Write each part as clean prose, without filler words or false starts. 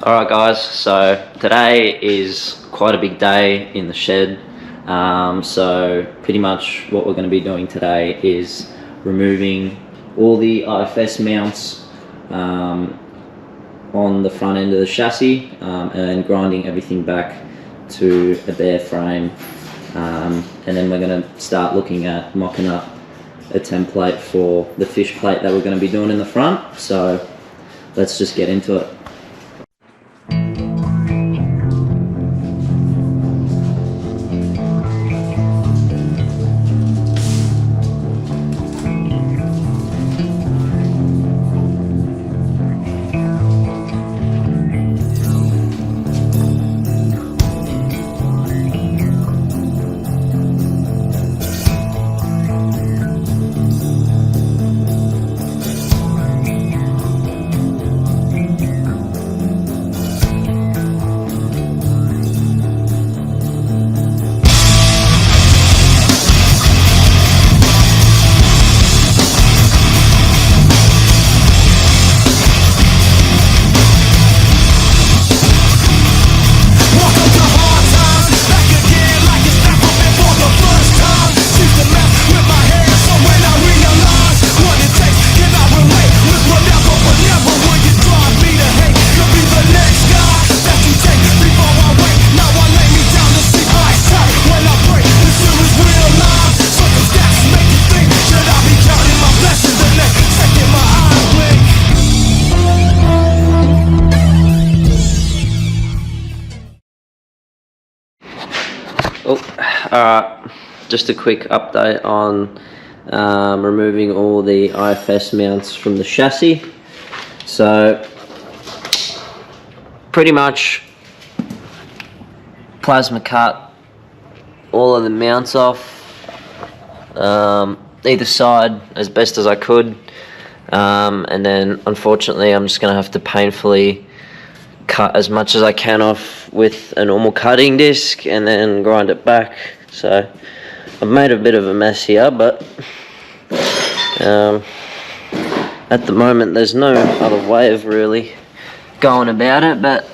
Alright guys, so today is quite a big day in the shed. So pretty much what we're going to be doing today is removing all the IFS mounts on the front end of the chassis and grinding everything back to a bare frame, and then we're going to start looking at mocking up a template for the fish plate that we're going to be doing in the front. So let's just get into it. Just a quick update on removing all the IFS mounts from the chassis. So pretty much plasma cut all of the mounts off either side as best as I could, and then unfortunately I'm just gonna have to painfully cut as much as I can off with a normal cutting disc and then grind it back. So I've made a bit of a mess here, but at the moment there's no other way of really going about it, but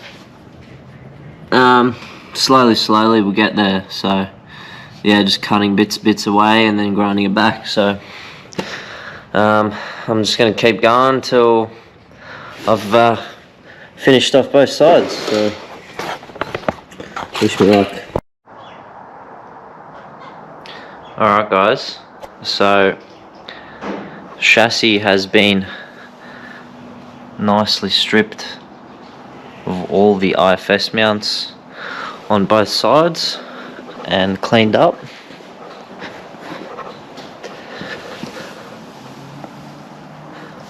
slowly we'll get there. So yeah, just cutting bits away and then grinding it back. So I'm just going to keep going until I've finished off both sides. So wish me luck. Alright guys, so chassis has been nicely stripped of all the IFS mounts on both sides and cleaned up.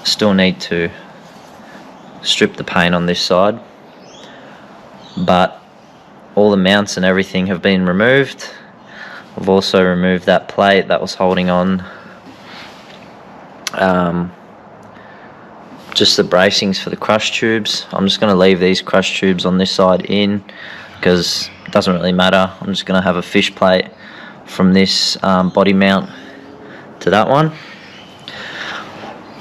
Still need to strip the paint on this side, but all the mounts and everything have been removed. I've also removed that plate that was holding on just the bracings for the crush tubes. I'm just going to leave these crush tubes on this side in because it doesn't really matter. I'm just going to have a fish plate from this body mount to that one.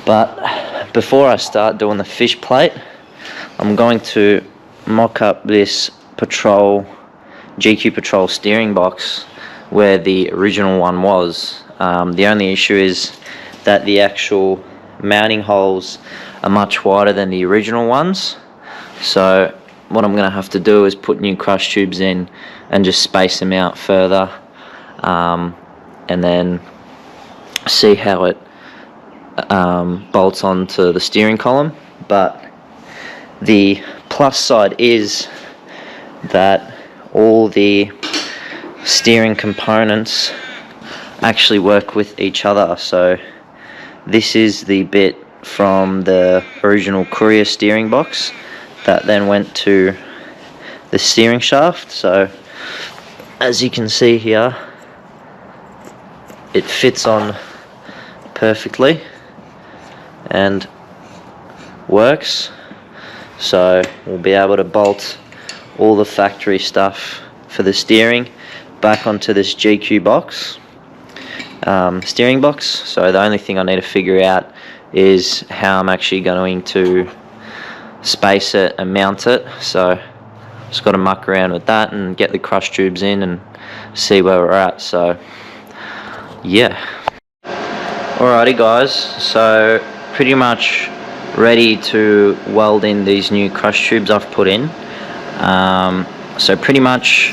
But before I start doing the fish plate, I'm going to mock up this GQ Patrol steering box where the original one was. The only issue is that the actual mounting holes are much wider than the original ones. So what I'm going to have to do is put new crush tubes in and just space them out further, and then see how it bolts onto the steering column. But the plus side is that all the steering components actually work with each other. So this is the bit from the original Courier steering box that then went to the steering shaft. So as you can see here, it fits on perfectly and works. So we'll be able to bolt all the factory stuff for the steering back onto this GQ box, steering box. So the only thing I need to figure out is how I'm actually going to space it and mount it. So just got to muck around with that and get the crush tubes in and see where we're at. So yeah. Alrighty guys, so pretty much ready to weld in these new crush tubes I've put in. So pretty much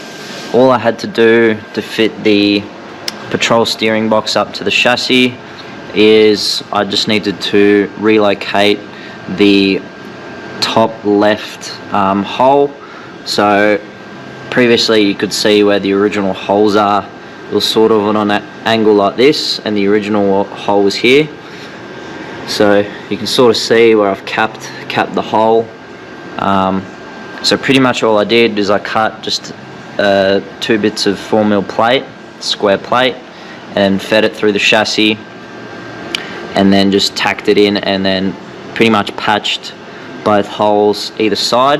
all I had to do to fit the patrol steering box up to the chassis is I just needed to relocate the top left hole. So previously you could see where the original holes are. It was sort of on an angle like this, and the original hole was here. So you can sort of see where I've capped the hole. So pretty much all I did is I cut just 2 bits of 4mm plate, square plate, and fed it through the chassis, and then just tacked it in, and then pretty much patched both holes either side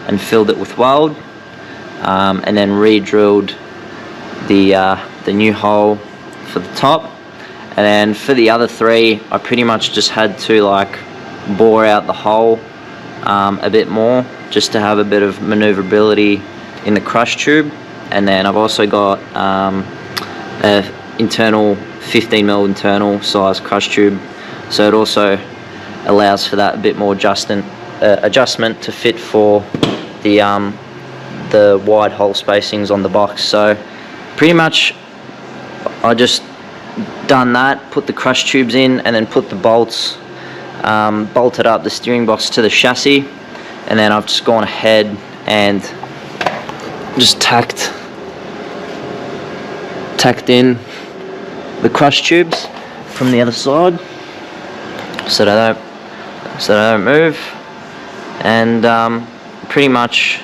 and filled it with weld, and then re-drilled the new hole for the top. And then for the other 3, I pretty much just had to like bore out the hole a bit more, just to have a bit of maneuverability in the crush tube. And then I've also got a internal 15mm internal size crush tube, so it also allows for that a bit more adjustment to fit for the wide hole spacings on the box. So pretty much I just done that, put the crush tubes in, and then put the bolts, bolted up the steering box to the chassis, and then I've just gone ahead and just tacked in the crush tubes from the other side so they don't move. And pretty much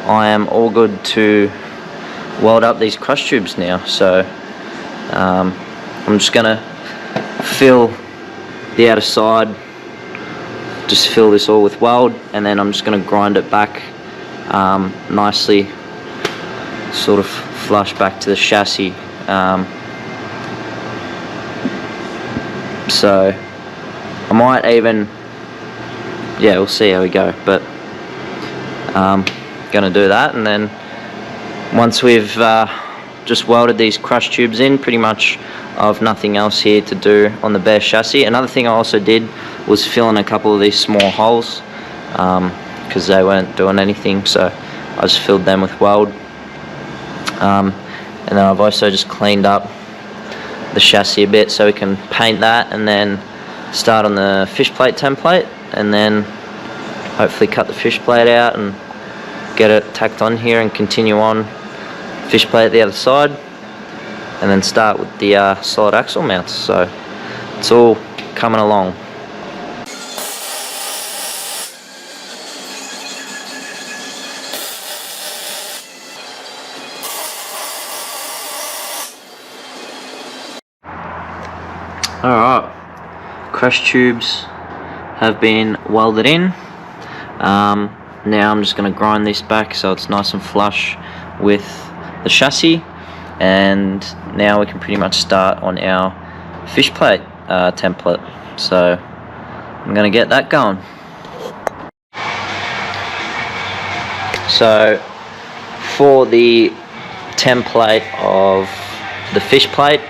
I am all good to weld up these crush tubes now. So I'm just gonna fill the outer side, just fill this all with weld, and then I'm just gonna grind it back nicely, sort of flush back to the chassis. So I might even, yeah, we'll see how we go, but gonna do that. And then once we've just welded these crush tubes in, pretty much I've nothing else here to do on the bare chassis. Another thing I also did was fill in a couple of these small holes because they weren't doing anything, so I just filled them with weld. And then I've also just cleaned up the chassis a bit so we can paint that, and then start on the fish plate template, and then hopefully cut the fish plate out and get it tacked on here and continue on fish plate at the other side, and then start with the solid axle mounts. So it's all coming along. Alright, crush tubes have been welded in. Now I'm just going to grind this back so it's nice and flush with the chassis, and now we can pretty much start on our fish plate template. So I'm going to get that going. So for the template of the fish plate,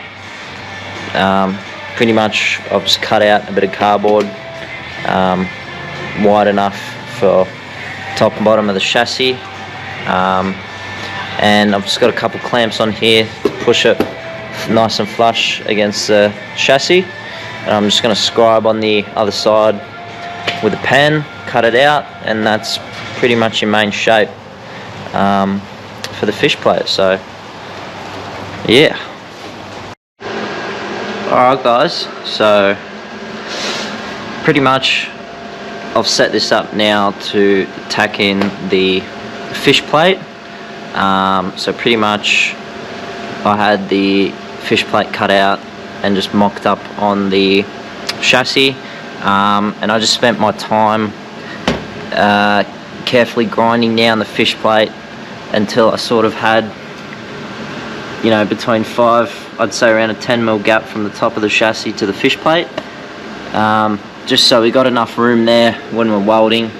pretty much I've just cut out a bit of cardboard wide enough for top and bottom of the chassis, and I've just got a couple clamps on here to push it nice and flush against the chassis, and I'm just going to scribe on the other side with a pen, cut it out, and that's pretty much your main shape for the fish plate. So yeah. Alright guys, so pretty much I've set this up now to tack in the fish plate. So pretty much I had the fish plate cut out and just mocked up on the chassis, and I just spent my time carefully grinding down the fish plate until I sort of had, you know, between I'd say around a 10mm gap from the top of the chassis to the fish plate, just so we got enough room there when we're welding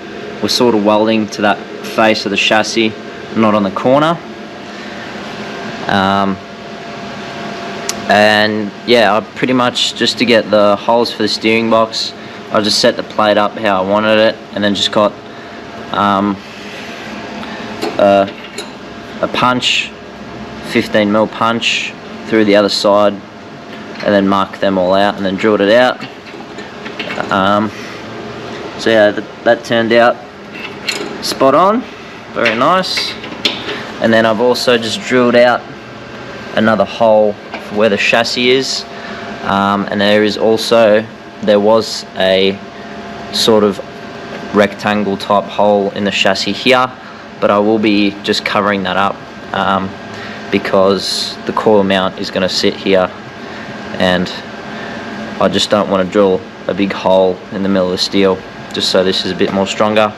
we're sort of welding to that face of the chassis, not on the corner. And yeah, I pretty much, just to get the holes for the steering box, I just set the plate up how I wanted it, and then just got a punch, 15mm punch through the other side, and then marked them all out and then drilled it out. So yeah, that turned out spot on, very nice. And then I've also just drilled out another hole for where the chassis is, and there was a sort of rectangle type hole in the chassis here, but I will be just covering that up because the coil mount is going to sit here, and I just don't want to drill a big hole in the middle of the steel, just so this is a bit more stronger.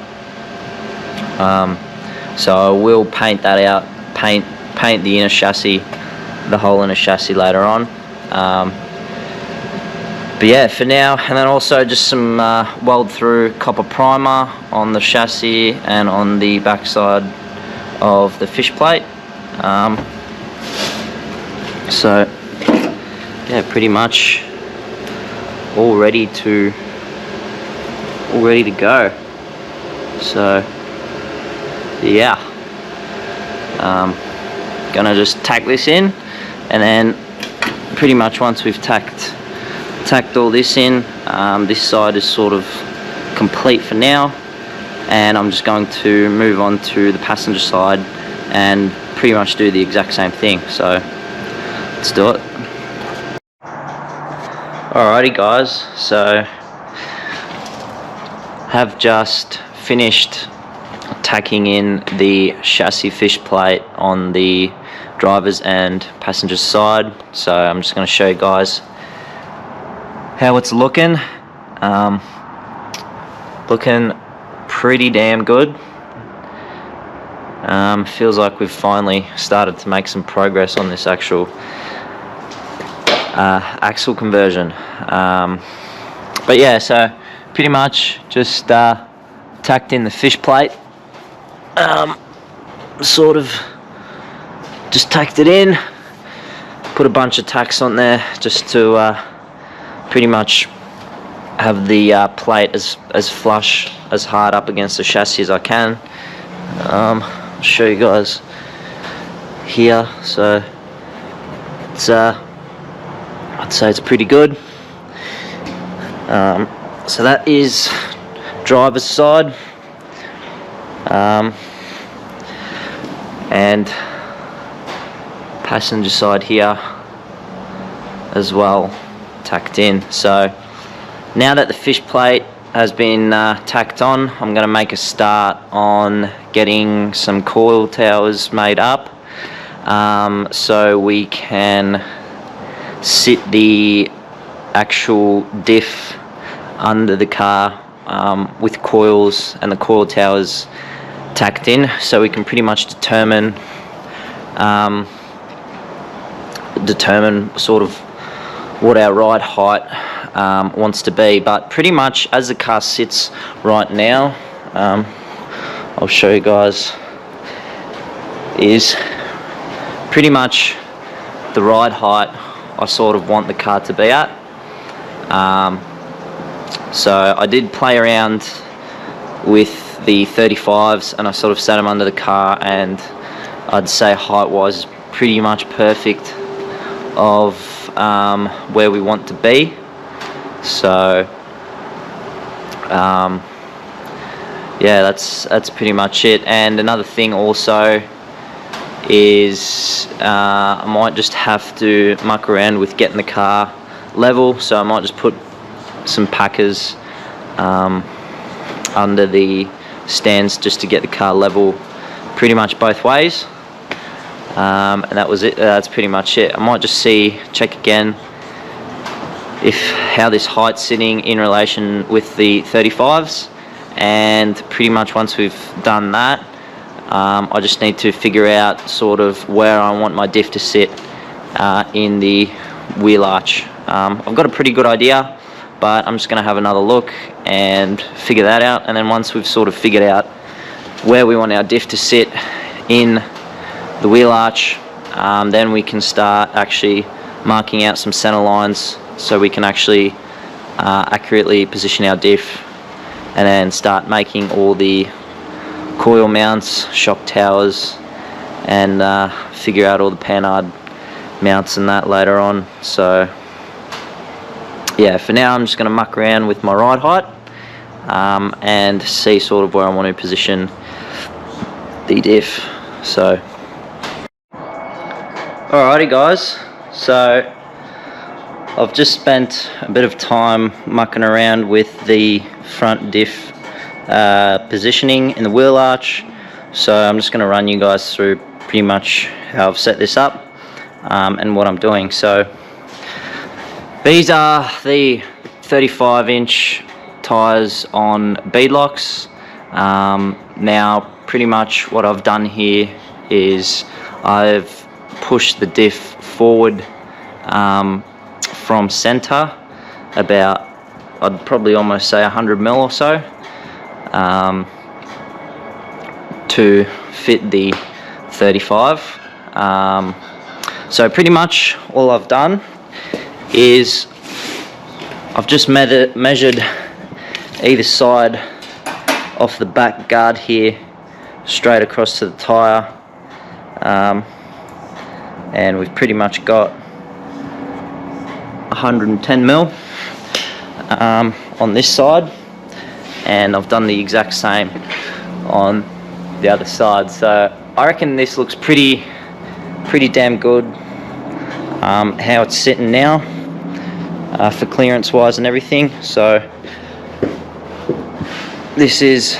So I will paint that out, paint the inner chassis, the hole in the chassis later on. But yeah, for now, and then also just some weld through copper primer on the chassis and on the backside of the fish plate. So yeah, pretty much all ready to go. So yeah, gonna just tack this in, and then pretty much once we've tacked all this in, this side is sort of complete for now, and I'm just going to move on to the passenger side and pretty much do the exact same thing. So let's do it. Alrighty guys, so have just finished tacking in the chassis fish plate on the driver's and passenger side. So I'm just going to show you guys how it's looking. Looking pretty damn good. Feels like we've finally started to make some progress on this actual axle conversion. But yeah, so pretty much just tacked in the fish plate. Sort of just tacked it in, put a bunch of tacks on there just to pretty much have the plate as flush, as hard up against the chassis as I can. I'll show you guys here. So it's I'd say it's pretty good. So that is driver's side, and passenger side here as well, tacked in. So now that the fish plate has been tacked on, I'm going to make a start on getting some coil towers made up, so we can sit the actual diff under the car with coils and the coil towers tacked in, so we can pretty much determine sort of what our ride height wants to be. But pretty much as the car sits right now, I'll show you guys, is pretty much the ride height I sort of want the car to be at. So I did play around with the 35s and I sort of set them under the car, and I'd say height wise pretty much perfect of where we want to be. So yeah, that's pretty much it. And another thing also is I might just have to muck around with getting the car level, so I might just put some packers under the stands just to get the car level pretty much both ways. And that was it. That's pretty much it. I might just check again how this height's sitting in relation with the 35s, and pretty much once we've done that, I just need to figure out sort of where I want my diff to sit in the wheel arch. I've got a pretty good idea, but I'm just going to have another look and figure that out. And then once we've sort of figured out where we want our diff to sit in the wheel arch, then we can start actually marking out some center lines so we can actually accurately position our diff, and then start making all the coil mounts, shock towers, and figure out all the Panard mounts and that later on. So yeah, for now I'm just going to muck around with my ride height and see sort of where I want to position the diff. So alrighty guys, so I've just spent a bit of time mucking around with the front diff positioning in the wheel arch. So I'm just going to run you guys through pretty much how I've set this up and what I'm doing. So these are the 35-inch tires on beadlocks. Now pretty much what I've done here is I've pushed the diff forward from center about, I'd probably almost say 100 mil or so, to fit the 35. So pretty much all I've done is I've just measured either side off the back guard here straight across to the tire, and we've pretty much got 110 mil on this side, and I've done the exact same on the other side. So I reckon this looks pretty damn good how it's sitting now for clearance wise and everything. So this is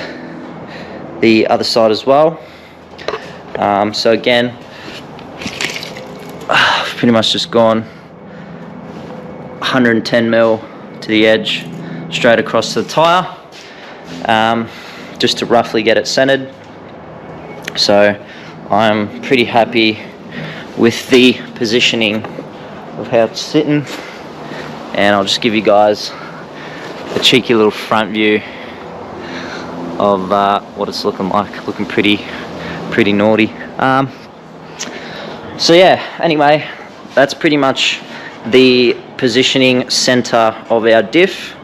the other side as well. So again, I've pretty much just gone 110 mil to the edge straight across to the tire, just to roughly get it centered. So I'm pretty happy with the positioning of how it's sitting, and I'll just give you guys a cheeky little front view of what it's looking like. Looking pretty naughty. So yeah, anyway, that's pretty much the positioning center of our diff.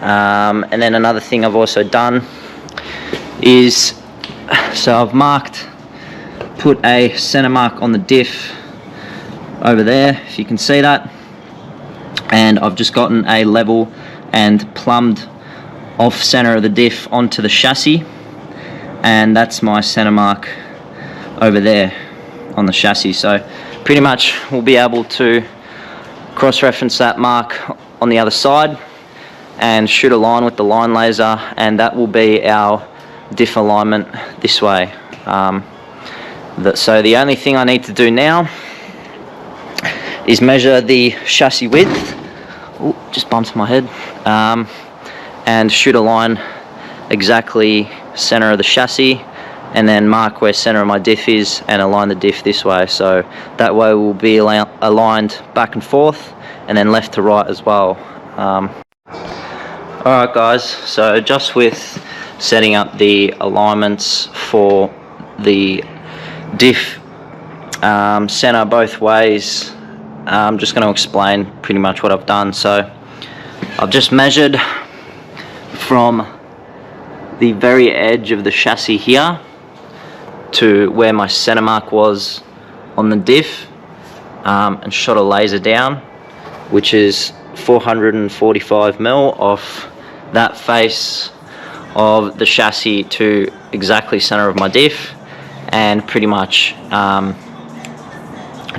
And then another thing I've also done is, so I've put a center mark on the diff over there, if you can see that, and I've just gotten a level and plumbed off center of the diff onto the chassis, and that's my center mark over there on the chassis. So pretty much we'll be able to cross-reference that mark on the other side and shoot a line with the line laser, and that will be our diff alignment this way. So the only thing I need to do now is measure the chassis width. Ooh, just bumped my head. And shoot a line exactly center of the chassis, and then mark where center of my diff is and align the diff this way. So that way we'll be aligned back and forth, and then left to right as well. Alright guys, so just with setting up the alignments for the diff center both ways, I'm just going to explain pretty much what I've done. So I've just measured from the very edge of the chassis here to where my center mark was on the diff, and shot a laser down, which is 445 mil off that face of the chassis to exactly center of my diff, and pretty much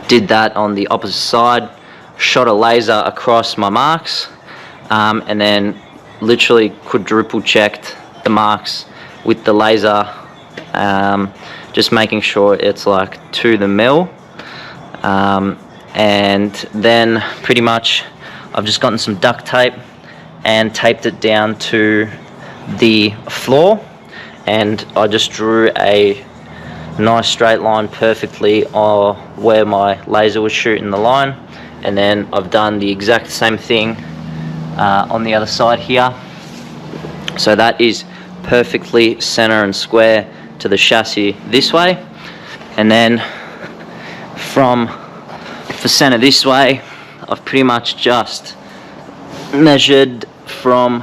did that on the opposite side, shot a laser across my marks, and then literally quadruple checked the marks with the laser, just making sure it's like to the mil, and then pretty much I've just gotten some duct tape and taped it down to the floor, and I just drew a nice straight line perfectly where my laser was shooting the line. And then I've done the exact same thing on the other side here. So that is perfectly center and square to the chassis this way, and then for center this way, I've pretty much just measured from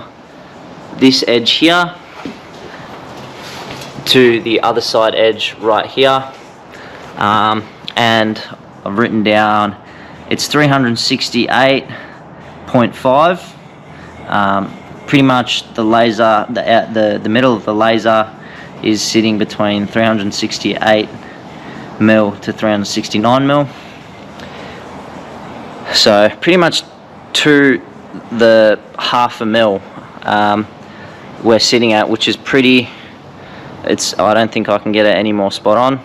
this edge here to the other side edge right here, and I've written down it's 368.5. Pretty much the laser, the middle of the laser is sitting between 368 mil to 369 mil. So pretty much to the half a mil we're sitting at, which is pretty. I don't think I can get it any more spot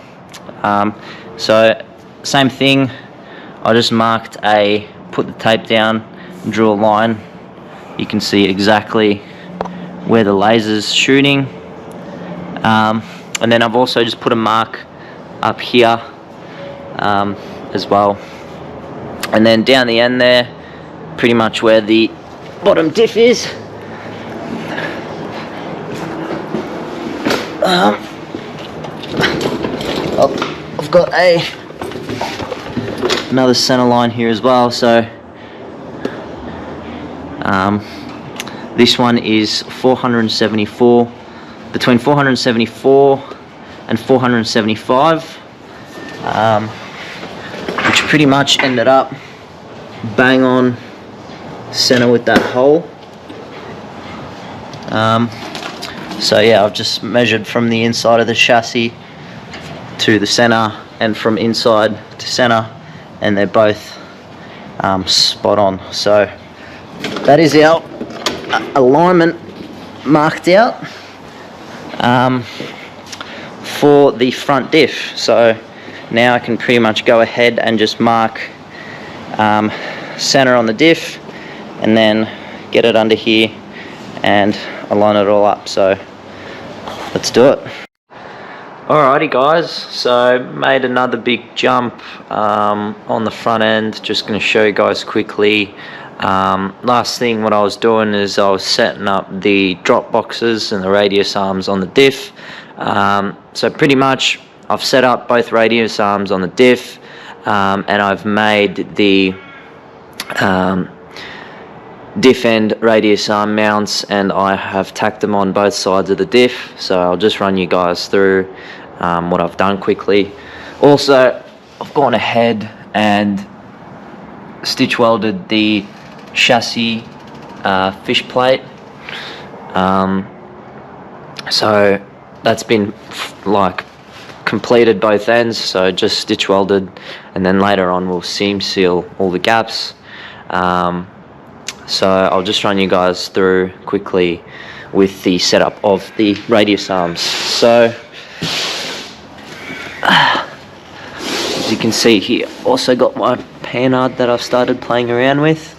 on. So same thing. I just put the tape down, drew a line. You can see exactly where the laser's shooting, and then I've also just put a mark up here as well, and then down the end there, pretty much where the bottom diff is. I've got another center line here as well, so this one is 474, between 474 and 475, which pretty much ended up bang on center with that hole. So yeah, I've just measured from the inside of the chassis to the center, and from inside to center, and they're both spot on. So that is our alignment marked out for the front diff. So now I can pretty much go ahead and just mark center on the diff, and then get it under here and align it all up. So let's do it. Alrighty guys, so made another big jump on the front end. Just going to show you guys quickly. Last thing what I was doing is I was setting up the drop boxes and the radius arms on the diff. So pretty much I've set up both radius arms on the diff, and I've made the diff end radius arm mounts, and I have tacked them on both sides of the diff. So I'll just run you guys through what I've done quickly. Also, I've gone ahead and stitch welded the chassis fish plate. So that's been like completed both ends, so just stitch welded, and then later on we'll seam seal all the gaps. So I'll just run you guys through quickly with the setup of the radius arms. So as you can see here, also got my Panard that I've started playing around with.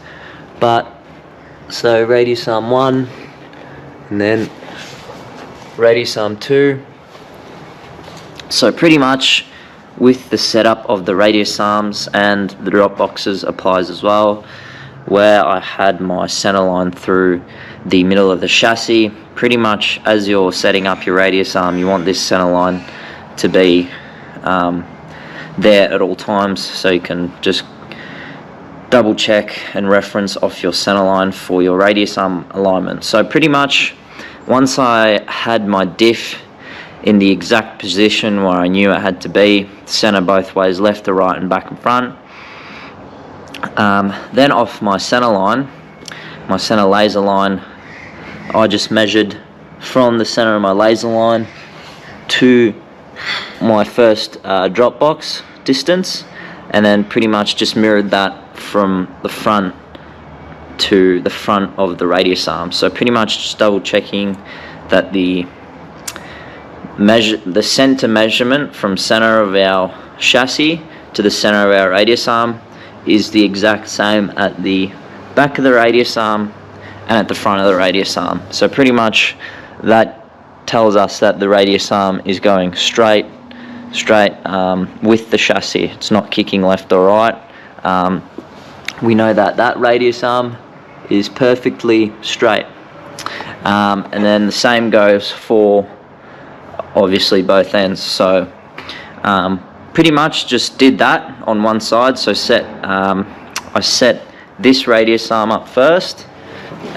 So radius arm 1, and then radius arm 2. So pretty much with the setup of the radius arms and the drop boxes applies as well, where I had my center line through the middle of the chassis. Pretty much as you're setting up your radius arm, you want this center line to be there at all times, so you can just double check and reference off your center line for your radius arm alignment. So pretty much once I had my diff in the exact position where I knew it had to be, center both ways, left to right and back and front, then off my center line, my center laser line, I just measured from the center of my laser line to my first drop box distance, and then pretty much just mirrored that from the front to the front of the radius arm. So pretty much just double checking that the center measurement from center of our chassis to the center of our radius arm is the exact same at the back of the radius arm and at the front of the radius arm. So pretty much that tells us that the radius arm is going straight with the chassis. It's not kicking left or right. We know that that radius arm is perfectly straight. and then the same goes for obviously both ends. So pretty much just did that on one side. So I set this radius arm up first,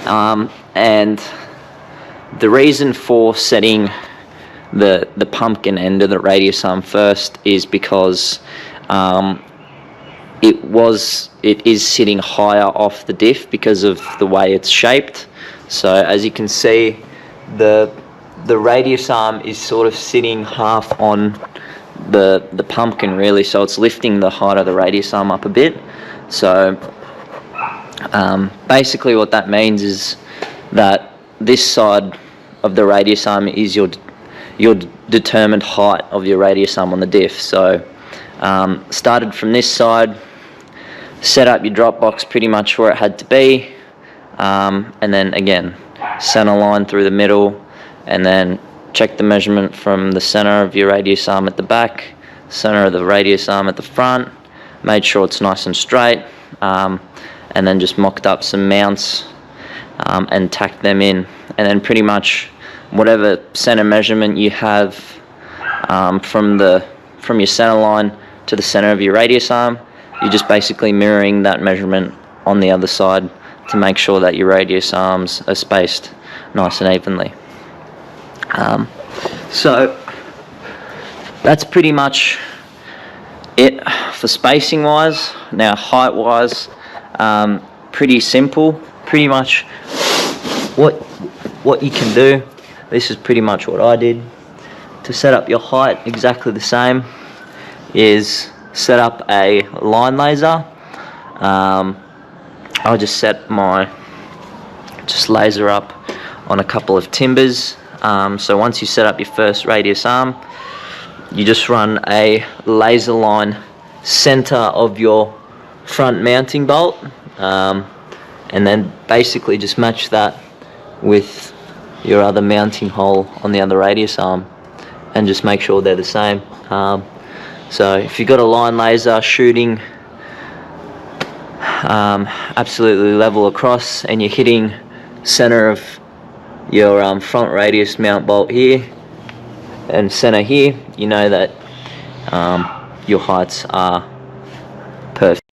and the reason for setting the pumpkin end of the radius arm first is because it is sitting higher off the diff because of the way it's shaped. So as you can see, the radius arm is sort of sitting half on the pumpkin really, so it's lifting the height of the radius arm up a bit. So basically what that means is that this side of the radius arm is your determined height of your radius arm on the diff. So started from this side, set up your drop box pretty much where it had to be, and then again center line through the middle, and then check the measurement from the center of your radius arm at the back, center of the radius arm at the front, made sure it's nice and straight, and then just mocked up some mounts and tacked them in. And then pretty much whatever center measurement you have from your center line to the center of your radius arm, you're just basically mirroring that measurement on the other side to make sure that your radius arms are spaced nice and evenly. So that's pretty much it for spacing wise. Now height wise, pretty simple. Pretty much what you can do, this is pretty much what I did to set up your height exactly the same, is set up a line laser. I just set my laser up on a couple of timbers. So once you set up your first radius arm, you just run a laser line center of your front mounting bolt, and then basically just match that with your other mounting hole on the other radius arm, and just make sure they're the same. So if you've got a line laser shooting absolutely level across, and you're hitting center of your front radius mount bolt here and center here, you know that your heights are perfect.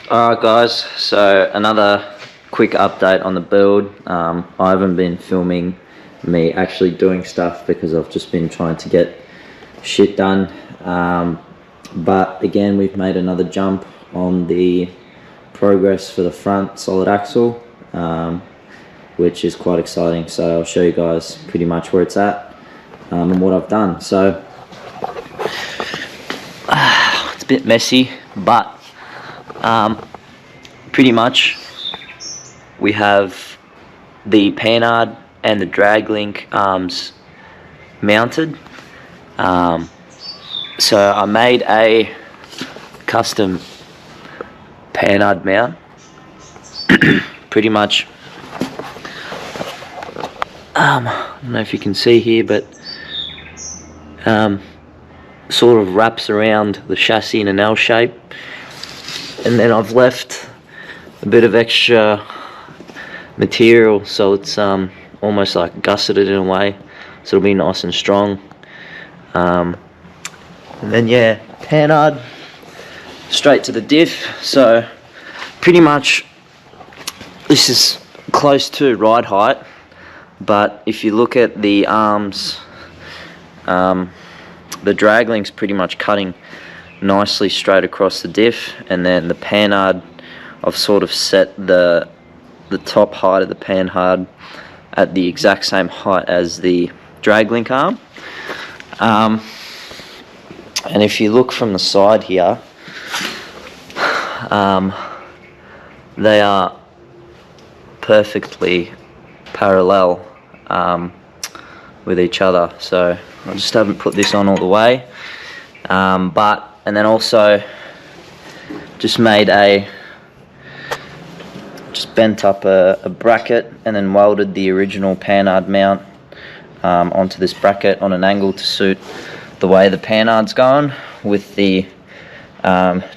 Alright guys, so another quick update on the build. I haven't been filming me actually doing stuff because I've just been trying to get shit done, but again we've made another jump on the progress for the front solid axle, which is quite exciting. So I'll show you guys pretty much where it's at and what I've done. So it's a bit messy, but pretty much we have the Panard and the drag link arms mounted. So I made a custom Panard mount. Pretty much, I don't know if you can see here, but sort of wraps around the chassis in an L shape, and then I've left a bit of extra material, so it's almost like gusseted in a way, so it'll be nice and strong. And then yeah, Panard straight to the diff. So pretty much this is close to ride height, but if you look at the arms, the drag link's pretty much cutting nicely straight across the diff, and then the Panard, I've sort of set the top height of the Panard at the exact same height as the drag link arm. And if you look from the side here, they are perfectly parallel with each other. So I just haven't put this on all the way, and then also just bent up a bracket and then welded the original Panard mount onto this bracket on an angle to suit the way the Panard's going with the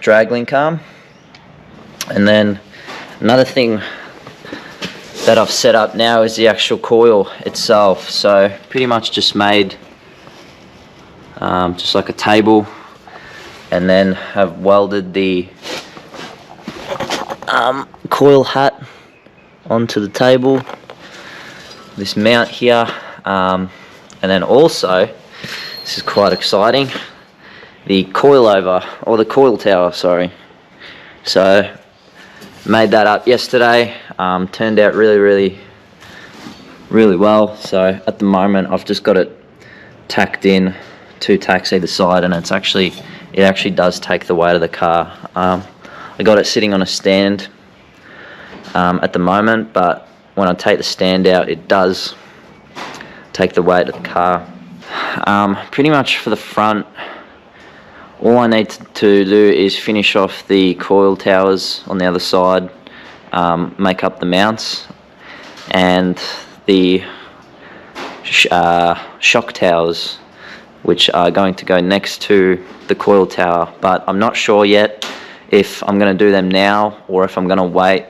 drag link arm. And then another thing that I've set up now is the actual coil itself. So pretty much just made just like a table, and then have welded the coil hat onto the table, this mount here, and then also, this is quite exciting, the coilover, or the coil tower, sorry. So made that up yesterday, turned out really well. So at the moment I've just got it tacked in, 2 tacks either side, and it actually does take the weight of the car. I got it sitting on a stand at the moment, but when I take the stand out, it does take the weight of the car. Pretty much for the front, all I need to do is finish off the coil towers on the other side, make up the mounts, and the shock towers, which are going to go next to the coil tower. But I'm not sure yet if I'm going to do them now or if I'm going to wait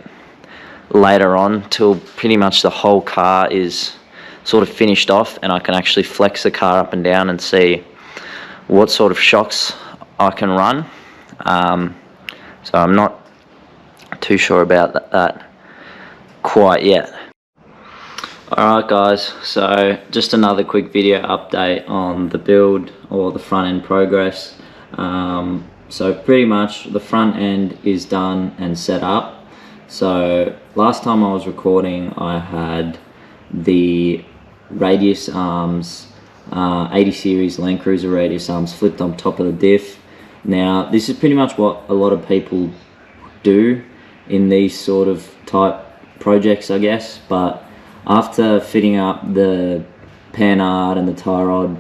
later on till pretty much the whole car is sort of finished off and I can actually flex the car up and down and see what sort of shocks I can run. So I'm not too sure about that quite yet. Alright guys, so just another quick video update on the build, or the front end progress. So pretty much the front end is done and set up. So last time I was recording, I had the radius arms, 80 series Land Cruiser radius arms flipped on top of the diff. Now this is pretty much what a lot of people do in these sort of type projects, I guess, but after fitting up the Panard and the tie rod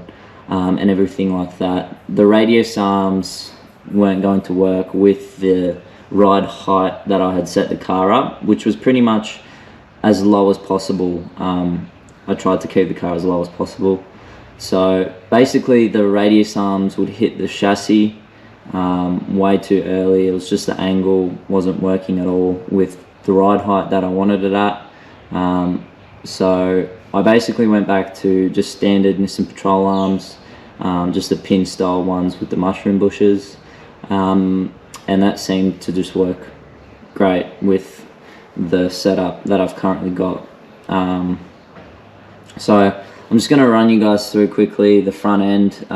and everything like that, the radius arms weren't going to work with the ride height that I had set the car up, which was pretty much as low as possible. I tried to keep the car as low as possible. So basically the radius arms would hit the chassis way too early. It was just the angle wasn't working at all with the ride height that I wanted it at. So I basically went back to just standard Nissan Patrol arms, just the pin style ones with the mushroom bushes, and that seemed to just work great with the setup that I've currently got. So I'm just going to run you guys through quickly the front end.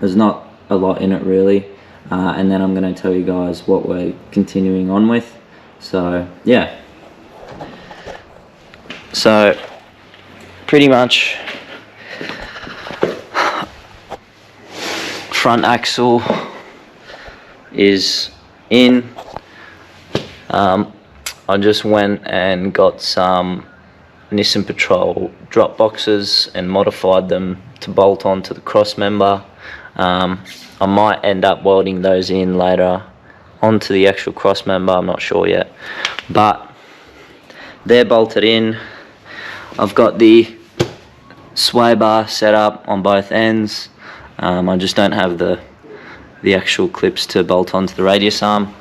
There's not a lot in it really, and then I'm going to tell you guys what we're continuing on with. So yeah, so pretty much front axle is in. I just went and got some Nissan Patrol drop boxes and modified them to bolt onto the cross member. I might end up welding those in later onto the actual cross member, I'm not sure yet, but they're bolted in. I've got the sway bar set up on both ends. I just don't have the actual clips to bolt onto the radius arm,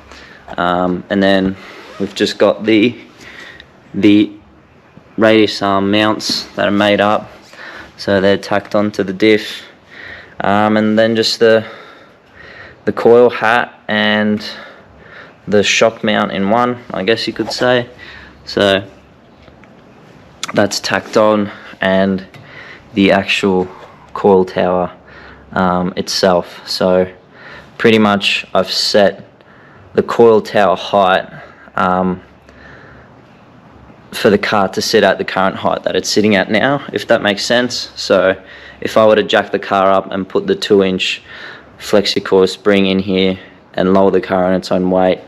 and then we've just got the radius arm mounts that are made up, so they're tacked onto the diff, and then just the coil hat and the shock mount in one, I guess you could say. So that's tacked on, and the actual coil tower itself. So pretty much I've set the coil tower height for the car to sit at the current height that it's sitting at now, if that makes sense. So if I were to jack the car up and put the 2-inch flexi-core spring in here and lower the car on its own weight,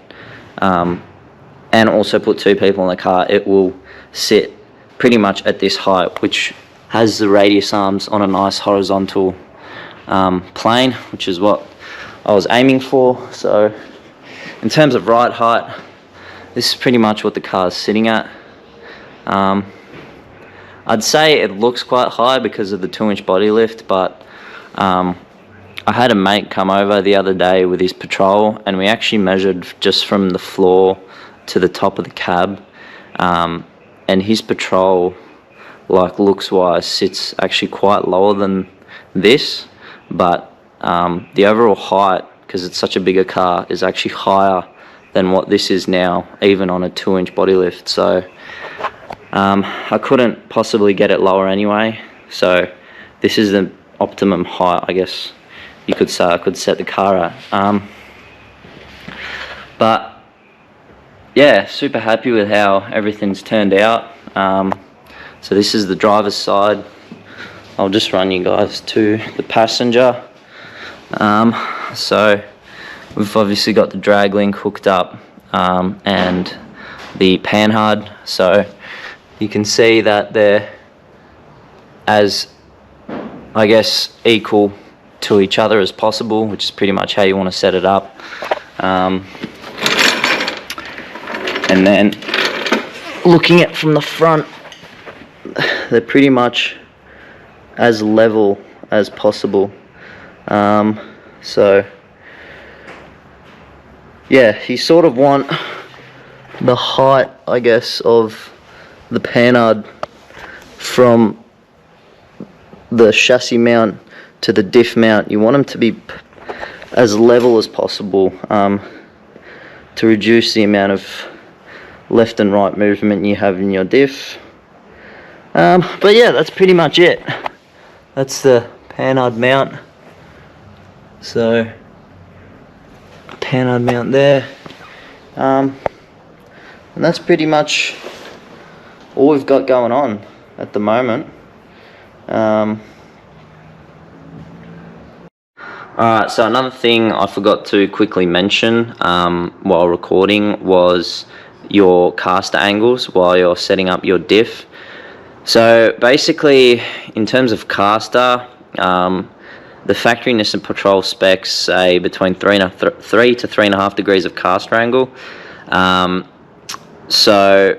and also put 2 people in the car, it will sit pretty much at this height, which has the radius arms on a nice horizontal plane, which is what I was aiming for. So in terms of ride height, this is pretty much what the car is sitting at. I'd say it looks quite high because of the 2-inch body lift, but I had a mate come over the other day with his Patrol, and we actually measured just from the floor to the top of the cab, and his patrol, like looks wise, sits actually quite lower than this, but the overall height, because it's such a bigger car, is actually higher than what this is now, even on a 2-inch body lift. So I couldn't possibly get it lower anyway, so this is the optimum height, I guess you could say I could set the car at. But yeah, super happy with how everything's turned out. So this is the driver's side. I'll just run you guys to the passenger. So we've obviously got the drag link hooked up, and the Panard, so you can see that they're as, I guess, equal to each other as possible, which is pretty much how you want to set it up. And then looking at from the front, they're pretty much as level as possible. So yeah, you sort of want the height, I guess, of the Panard from the chassis mount to the diff mount. You want them to be as level as possible, to reduce the amount of left and right movement you have in your diff. But yeah, that's pretty much it. That's the Panard mount. So Panard mount there, and that's pretty much all we've got going on at the moment. Alright, so another thing I forgot to quickly mention while recording was your caster angles while you're setting up your diff. So basically, in terms of caster, the factory Nissan Patrol specs say between 3 to 3.5 degrees of caster angle. So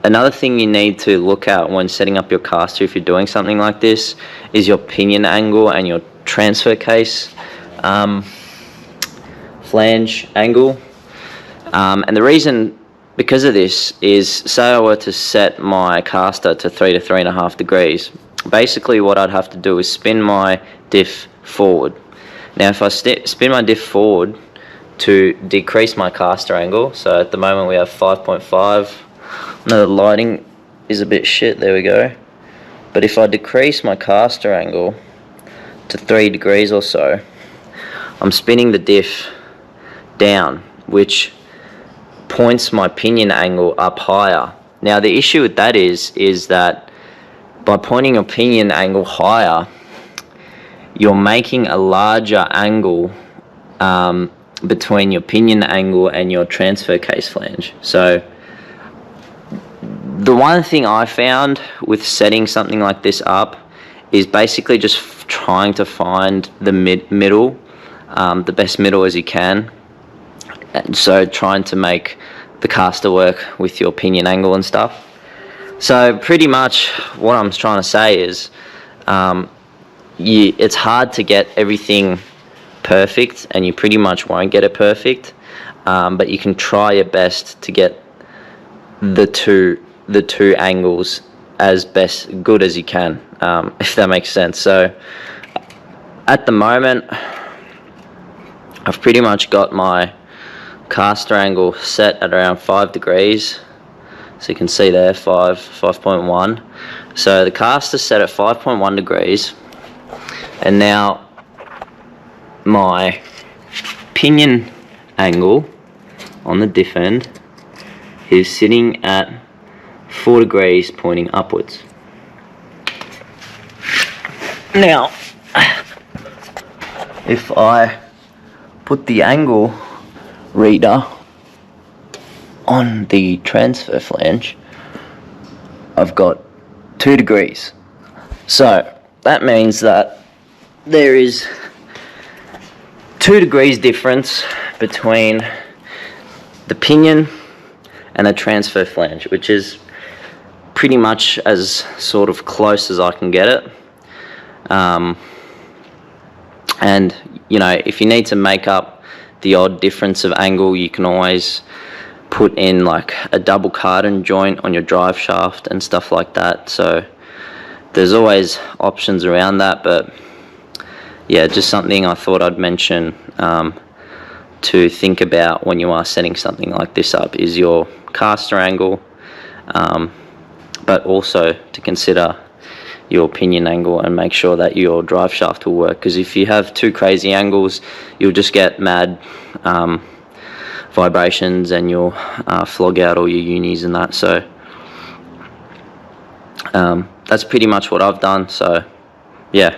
another thing you need to look at when setting up your caster, if you're doing something like this, is your pinion angle and your transfer case flange angle. And the reason because of this is, say I were to set my caster to 3 to 3.5 degrees, basically what I'd have to do is spin my diff forward. Now if I spin my diff forward to decrease my caster angle, so at the moment we have 5.5, no, the lighting is a bit shit, there we go, but if I decrease my caster angle to 3 degrees or so, I'm spinning the diff down, which points my pinion angle up higher. Now the issue with that is that by pointing your pinion angle higher, you're making a larger angle between your pinion angle and your transfer case flange. So the one thing I found with setting something like this up is basically just trying to find the middle, the best middle as you can. And so trying to make the caster work with your pinion angle and stuff. So pretty much what I'm trying to say is it's hard to get everything perfect, and you pretty much won't get it perfect, but you can try your best to get the two angles as good as you can, if that makes sense. So at the moment I've pretty much got my caster angle set at around 5 degrees, so you can see there 5.1. So the caster's set at 5.1 degrees, and now my pinion angle on the diff end is sitting at 4 degrees pointing upwards. Now if I put the angle reader on the transfer flange, I've got 2 degrees. So that means that there is 2 degrees difference between the pinion and the transfer flange, which is pretty much as sort of close as I can get it. And you know, if you need to make up the odd difference of angle, you can always put in like a double cardan joint on your drive shaft and stuff like that. So there's always options around that, but yeah, just something I thought I'd mention to think about when you are setting something like this up is your caster angle, but also to consider your pinion angle and make sure that your drive shaft will work, because if you have too crazy angles, you'll just get mad vibrations and you'll flog out all your unis and that. So that's pretty much what I've done. So yeah.